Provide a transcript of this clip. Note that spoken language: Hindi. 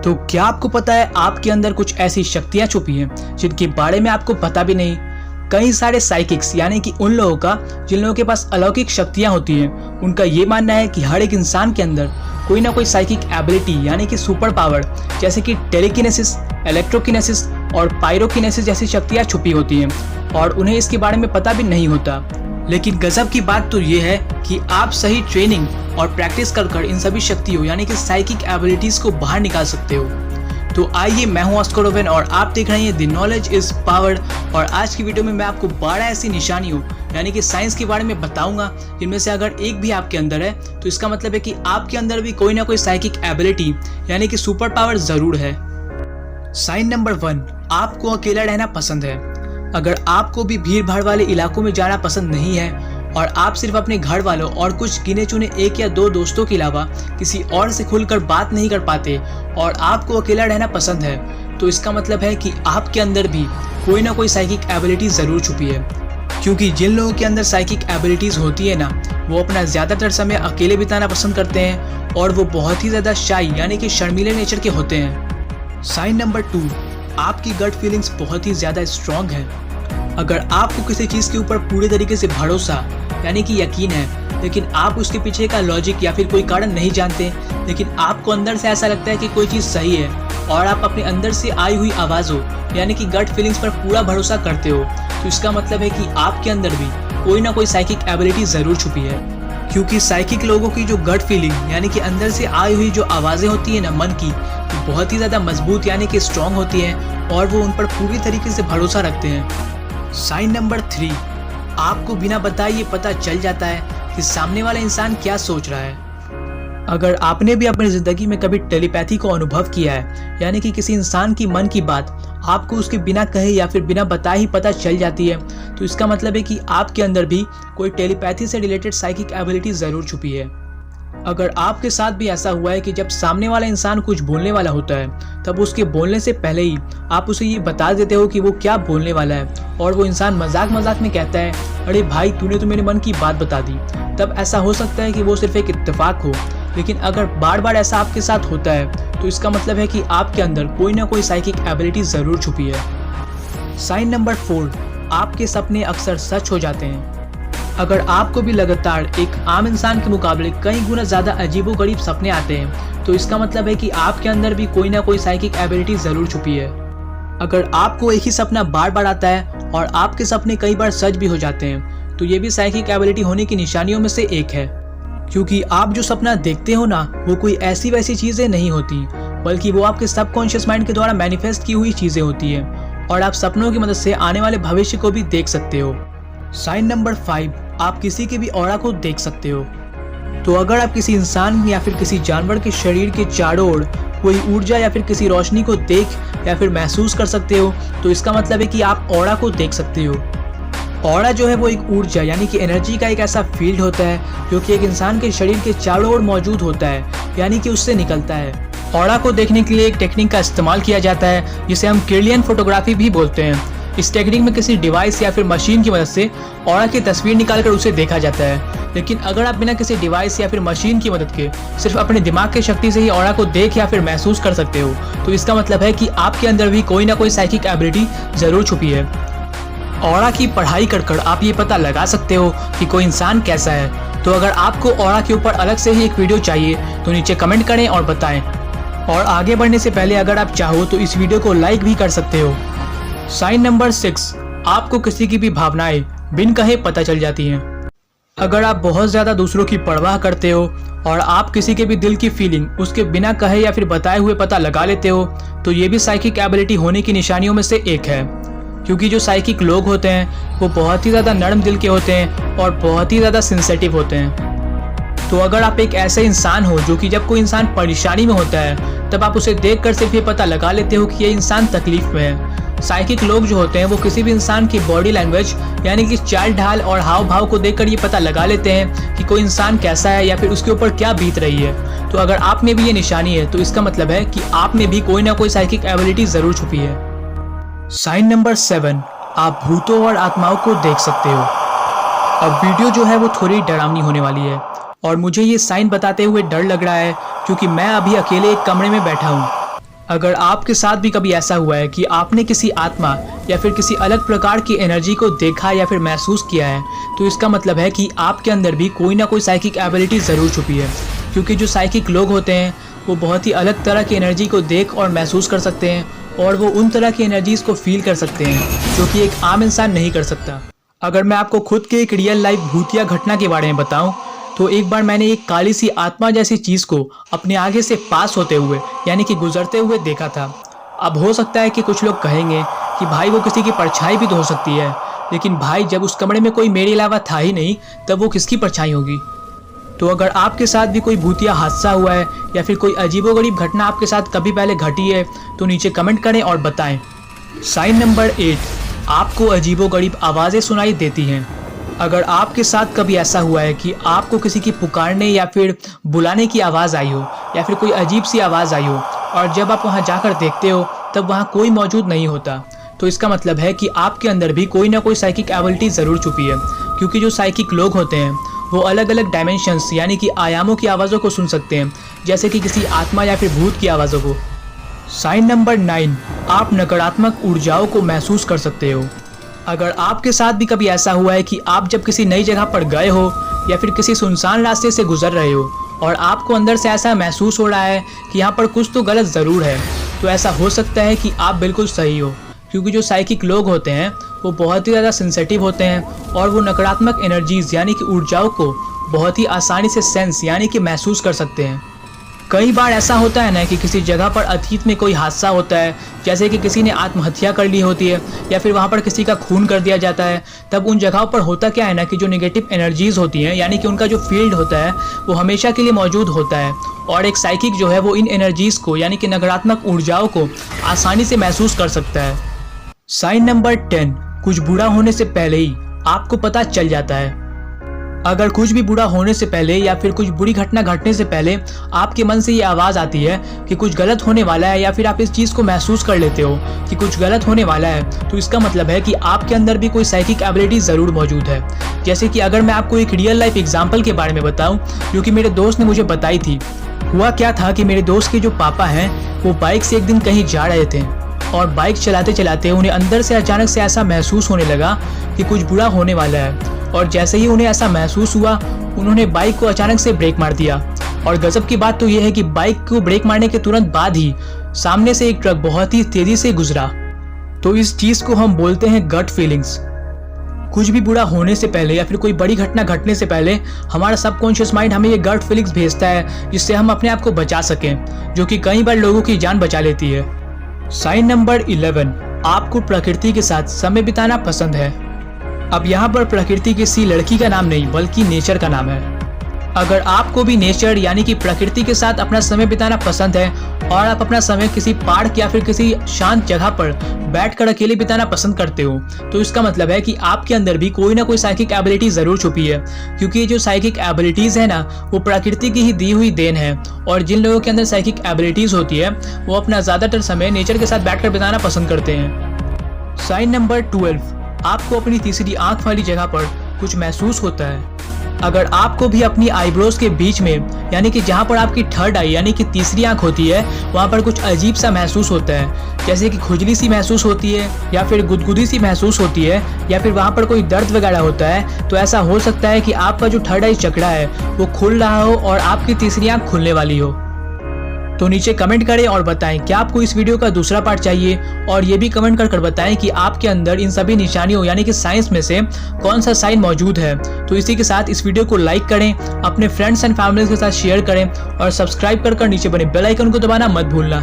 तो क्या आपको पता है आपके अंदर कुछ ऐसी शक्तियां छुपी हैं जिनके बारे में आपको पता भी नहीं। कई सारे साइकिक्स यानी कि उन लोगों का जिन लोगों के पास अलौकिक शक्तियां होती हैं, उनका ये मानना है कि हर एक इंसान के अंदर कोई ना कोई साइकिक एबिलिटी यानी कि सुपर पावर जैसे कि टेलीकिनेसिस, इलेक्ट्रोकिनेसिस और पायरोकिनेसिस जैसी शक्तियां छुपी होती हैं और उन्हें इसके बारे में पता भी नहीं होता। लेकिन गजब की बात तो ये है कि आप सही ट्रेनिंग और प्रैक्टिस कर इन सभी शक्तियों यानी कि साइकिक एबिलिटीज को बाहर निकाल सकते हो। तो आइए, मैं हूं ऑस्कर ओवेन और आप देख रहे हैं द नॉलेज इज पावर। और आज की वीडियो में मैं आपको 12 ऐसी निशानियों यानी कि साइंस के बारे में बताऊंगा जिनमें से अगर एक भी आपके अंदर है तो इसका मतलब है कि आपके अंदर भी कोई ना कोई साइकिक एबिलिटी यानी कि सुपर पावर जरूर है। साइन नंबर 1, आपको अकेला रहना पसंद है। अगर आपको भी भीड़ भाड़ वाले इलाकों में जाना पसंद नहीं है और आप सिर्फ अपने घर वालों और कुछ गिने चुने 1 या 2 दोस्तों के अलावा किसी और से खुलकर बात नहीं कर पाते और आपको अकेला रहना पसंद है, तो इसका मतलब है कि आपके अंदर भी कोई ना कोई साइकिक एबिलिटी जरूर छुपी है। क्योंकि जिन लोगों के अंदर साइकिक एबिलिटीज होती है ना, वो अपना ज्यादातर समय अकेले बिताना पसंद करते हैं और वो बहुत ही ज्यादा शाई यानी कि शर्मीले नेचर के होते हैं। साइन नंबर 2, आपकी गट फीलिंग्स बहुत ही ज्यादा स्ट्रॉन्ग है। अगर आपको किसी चीज के ऊपर पूरे तरीके से भरोसा यानी कि यकीन है, लेकिन आप उसके पीछे का लॉजिक या फिर कोई कारण नहीं जानते, लेकिन आपको अंदर से ऐसा लगता है कि कोई चीज सही है और आप अपने अंदर से आई हुई आवाजों यानी कि गट फीलिंग्स पर पूरा भरोसा करते हो, तो इसका मतलब है कि आपके अंदर भी कोई ना कोई साइकिक एबिलिटी जरूर छुपी है। क्योंकि साइकिक लोगों की जो गट फीलिंग यानी कि अंदर से आई हुई जो आवाजें होती है ना मन की, तो बहुत ही ज्यादा मजबूत यानी कि स्ट्रॉन्ग होती हैं और वो उन पर पूरी तरीके से भरोसा रखते हैं। साइन नंबर 3, आपको बिना बताए ये पता चल जाता है कि सामने वाला इंसान क्या सोच रहा है। अगर आपने भी अपनी जिंदगी में कभी टेलीपैथी को अनुभव किया है यानी कि किसी इंसान की मन की बात आपको उसके बिना कहे या फिर बिना बताए ही पता चल जाती है, तो इसका मतलब है कि आपके अंदर भी कोई टेलीपैथी से रिलेटेड साइकिक एबिलिटी जरूर छुपी है। अगर आपके साथ भी ऐसा हुआ है कि जब सामने वाला इंसान कुछ बोलने वाला होता है तब उसके बोलने से पहले ही आप उसे ये बता देते हो कि वो क्या बोलने वाला है और वो इंसान मजाक मजाक में कहता है, अरे भाई तूने तो मेरे मन की बात बता दी, तब ऐसा हो सकता है कि वो सिर्फ एक इत्तेफाक हो। लेकिन अगर बार बार ऐसा आपके साथ होता है तो इसका मतलब है कि आपके अंदर कोई ना कोई साइकिक एबिलिटी जरूर छुपी है। साइन नंबर 4, आपके सपने अक्सर सच हो जाते हैं। अगर आपको भी लगातार एक आम इंसान के मुकाबले कई गुना ज्यादा अजीबोगरीब सपने आते हैं, तो इसका मतलब है कि आपके अंदर भी कोई ना कोई साइकिक एबिलिटी जरूर छुपी है। अगर आपको एक ही सपना बार बार आता है और आपके सपने कई बार सच भी हो जाते हैं, तो ये भी साइकिक एबिलिटी होने की निशानियों में से एक है। क्योंकि आप जो सपना देखते हो ना, वो कोई ऐसी वैसी चीजें नहीं होती, बल्कि वो आपके सबकॉन्शियस माइंड के द्वारा मैनिफेस्ट की हुई चीजें होती हैं और आप सपनों की मदद से आने वाले भविष्य को भी देख सकते हो। साइन नंबर 5, आप किसी के भी ऑरा को देख सकते हो। तो अगर आप किसी इंसान या फिर किसी जानवर के शरीर के चारों ओर कोई ऊर्जा या फिर किसी रोशनी को देख या फिर महसूस कर सकते हो, तो इसका मतलब है कि आप ऑरा को देख सकते हो। ऑरा जो है वो एक ऊर्जा यानी कि एनर्जी का एक ऐसा फील्ड होता है जो कि एक इंसान के शरीर के चारों ओर मौजूद होता है यानी कि उससे निकलता है। ऑरा को देखने के लिए एक टेक्निक का इस्तेमाल किया जाता है जिसे हम किरलियन फोटोग्राफी भी बोलते हैं। इस टेक्निक में किसी डिवाइस या फिर मशीन की मदद से ऑरा की तस्वीर निकालकर उसे देखा जाता है। लेकिन अगर आप बिना किसी डिवाइस या फिर मशीन की मदद के सिर्फ अपने दिमाग की शक्ति से ही ऑरा को देख या फिर महसूस कर सकते हो, तो इसका मतलब है कि आपके अंदर भी कोई ना कोई साइकिक एबिलिटी जरूर छुपी है। ऑरा की पढ़ाई कर आप ये पता लगा सकते हो कि कोई इंसान कैसा है। तो अगर आपको ऑरा के ऊपर अलग से ही एक वीडियो चाहिए तो नीचे कमेंट करें और बताएं। और आगे बढ़ने से पहले अगर आप चाहो तो इस वीडियो को लाइक भी कर सकते हो। साइन नंबर 6, आपको किसी की भी भावनाएं बिन कहे पता चल जाती हैं। अगर आप बहुत ज्यादा दूसरों की परवाह करते हो और आप किसी के भी दिल की फीलिंग उसके बिना कहे या फिर बताए हुए पता लगा लेते हो, तो ये भी साइकिक एबिलिटी होने की निशानियों में से एक है। क्योंकि जो साइकिक लोग होते हैं वो बहुत ही ज्यादा नरम दिल के होते हैं और बहुत ही ज्यादा सेंसिटिव होते हैं। तो अगर आप एक ऐसे इंसान हो जो कि जब कोई इंसान परेशानी में होता है तब आप उसे देखकर सिर्फ ये पता लगा लेते हो कि ये इंसान तकलीफ में है। साइकिक लोग जो होते हैं वो किसी भी इंसान की बॉडी लैंग्वेज यानी कि चाल ढाल और हाव भाव को देखकर ये पता लगा लेते हैं कि कोई इंसान कैसा है या फिर उसके ऊपर क्या बीत रही है। तो अगर आप में भी ये निशानी है तो इसका मतलब है कि आप में भी कोई ना कोई साइकिक एबिलिटी जरूर छुपी है। साइन नंबर 7, आप भूतों और आत्माओं को देख सकते हो। अब वीडियो जो है वो थोड़ी डरावनी होने वाली है और मुझे ये साइन बताते हुए डर लग रहा है क्योंकि मैं अभी अकेले एक कमरे में बैठा हूँ अगर आपके साथ भी कभी ऐसा हुआ है कि आपने किसी आत्मा या फिर किसी अलग प्रकार की एनर्जी को देखा या फिर महसूस किया है, तो इसका मतलब है कि आपके अंदर भी कोई ना कोई साइकिक एबिलिटी ज़रूर छुपी है। क्योंकि जो साइकिक लोग होते हैं वो बहुत ही अलग तरह की एनर्जी को देख और महसूस कर सकते हैं, और वो उन तरह की एनर्जीज़ को फील कर सकते हैं जो कि एक आम इंसान नहीं कर सकता। अगर मैं आपको खुद के एक रियल लाइफ भूतिया घटना के बारे में बताऊं, तो एक बार मैंने एक काली सी आत्मा जैसी चीज़ को अपने आगे से पास होते हुए यानी कि गुजरते हुए देखा था। अब हो सकता है कि कुछ लोग कहेंगे कि भाई वो किसी की परछाई भी तो हो सकती है, लेकिन भाई जब उस कमरे में कोई मेरे अलावा था ही नहीं तब वो किसकी परछाई होगी। तो अगर आपके साथ भी कोई भूतिया हादसा हुआ है या फिर कोई अजीबोगरीब घटना आपके साथ कभी पहले घटी है, तो नीचे कमेंट करें और बताएं। साइन नंबर 8, आपको अजीबोगरीब आवाज़ें सुनाई देती हैं। अगर आपके साथ कभी ऐसा हुआ है कि आपको किसी की पुकारने या फिर बुलाने की आवाज़ आई हो या फिर कोई अजीब सी आवाज़ आई हो, और जब आप वहां जाकर देखते हो तब वहां कोई मौजूद नहीं होता, तो इसका मतलब है कि आपके अंदर भी कोई ना कोई साइकिक एबिलिटी ज़रूर छुपी है। क्योंकि जो साइकिक लोग होते हैं वो अलग अलग डायमेंशंस यानी कि आयामों की आवाज़ों को सुन सकते हैं, जैसे कि किसी आत्मा या फिर भूत की आवाज़ों को। साइन नंबर 9, आप नकारात्मक ऊर्जाओं को महसूस कर सकते हो। अगर आपके साथ भी कभी ऐसा हुआ है कि आप जब किसी नई जगह पर गए हो या फिर किसी सुनसान रास्ते से गुजर रहे हो और आपको अंदर से ऐसा महसूस हो रहा है कि यहाँ पर कुछ तो गलत ज़रूर है, तो ऐसा हो सकता है कि आप बिल्कुल सही हो। क्योंकि जो साइकिक लोग होते हैं वो बहुत ही ज़्यादा सेंसिटिव होते हैं और वो नकारात्मक एनर्जीज़ यानी कि ऊर्जाओं को बहुत ही आसानी से सेंस यानी कि महसूस कर सकते हैं। कई बार ऐसा होता है ना कि किसी जगह पर अतीत में कोई हादसा होता है, जैसे कि किसी ने आत्महत्या कर ली होती है या फिर वहाँ पर किसी का खून कर दिया जाता है, तब उन जगहों पर होता क्या है ना कि जो नेगेटिव एनर्जीज़ होती हैं यानी कि उनका जो फील्ड होता है वो हमेशा के लिए मौजूद होता है, और एक साइकिक जो है वो इन एनर्जीज़ को यानी कि नकारात्मक ऊर्जाओं को आसानी से महसूस कर सकता है। साइन नंबर 10, कुछ बुरा होने से पहले ही आपको पता चल जाता है। अगर कुछ भी बुरा होने से पहले या फिर कुछ बुरी घटना घटने से पहले आपके मन से ये आवाज़ आती है कि कुछ गलत होने वाला है, या फिर आप इस चीज़ को महसूस कर लेते हो कि कुछ गलत होने वाला है, तो इसका मतलब है कि आपके अंदर भी कोई साइकिक एबिलिटी ज़रूर मौजूद है। जैसे कि अगर मैं आपको एक रियल लाइफ एग्जाम्पल के बारे में बताऊँ जो कि मेरे दोस्त ने मुझे बताई थी। हुआ क्या था कि मेरे दोस्त के जो पापा हैं वो बाइक से एक दिन कहीं जा रहे थे, और बाइक चलाते चलाते उन्हें अंदर से अचानक से ऐसा महसूस होने लगा कि कुछ बुरा होने वाला है। और जैसे ही उन्हें ऐसा महसूस हुआ उन्होंने बाइक को अचानक से ब्रेक मार दिया, और गजब की बात तो यह है कि बाइक को ब्रेक मारने के तुरंत बाद ही सामने से एक ट्रक बहुत ही तेजी से गुजरा। तो इस चीज़ को हम बोलते हैं गट फीलिंग्स। कुछ भी बुरा होने से पहले या फिर कोई बड़ी घटना घटने से पहले हमारा सबकॉन्शियस माइंड हमें ये गट फीलिंग्स भेजता है, जिससे हम अपने आप को बचा सकें, जो कि कई बार लोगों की जान बचा लेती है। साइन नंबर 11, आपको प्रकृति के साथ समय बिताना पसंद है। अब यहाँ पर प्रकृति किसी लड़की का नाम नहीं बल्कि नेचर का नाम है। अगर आपको भी नेचर यानी कि प्रकृति के साथ अपना समय बिताना पसंद है और आप अपना समय किसी पार्क या फिर किसी शांत जगह पर बैठकर अकेले बिताना पसंद करते हो, तो इसका मतलब है कि आपके अंदर भी कोई ना कोई साइकिक एबिलिटी ज़रूर छुपी है। क्योंकि ये जो साइकिक एबिलिटीज़ है ना वो प्रकृति की ही दी हुई देन है, और जिन लोगों के अंदर साइकिक एबिलिटीज़ होती है वो अपना ज़्यादातर समय नेचर के साथ बैठकर बिताना पसंद करते हैं। साइन नंबर 12, आपको अपनी तीसरी आंख वाली जगह पर कुछ महसूस होता है। अगर आपको भी अपनी आईब्रोज के बीच में यानी कि जहाँ पर आपकी थर्ड आई यानी कि तीसरी आंख होती है वहाँ पर कुछ अजीब सा महसूस होता है, जैसे कि खुजली सी महसूस होती है या फिर गुदगुदी सी महसूस होती है या फिर वहाँ पर कोई दर्द वगैरह होता है, तो ऐसा हो सकता है कि आपका जो थर्ड आई चक्रा है वो खुल रहा हो और आपकी तीसरी आंख खुलने वाली हो। तो नीचे कमेंट करें और बताएं क्या आपको इस वीडियो का दूसरा पार्ट चाहिए, और ये भी कमेंट कर बताएं कि आपके अंदर इन सभी निशानियों यानी कि साइंस में से कौन सा साइन मौजूद है। तो इसी के साथ इस वीडियो को लाइक करें, अपने फ्रेंड्स एंड फैमिली के साथ शेयर करें और सब्सक्राइब कर नीचे बने बेल आइकन को दबाना मत भूलना।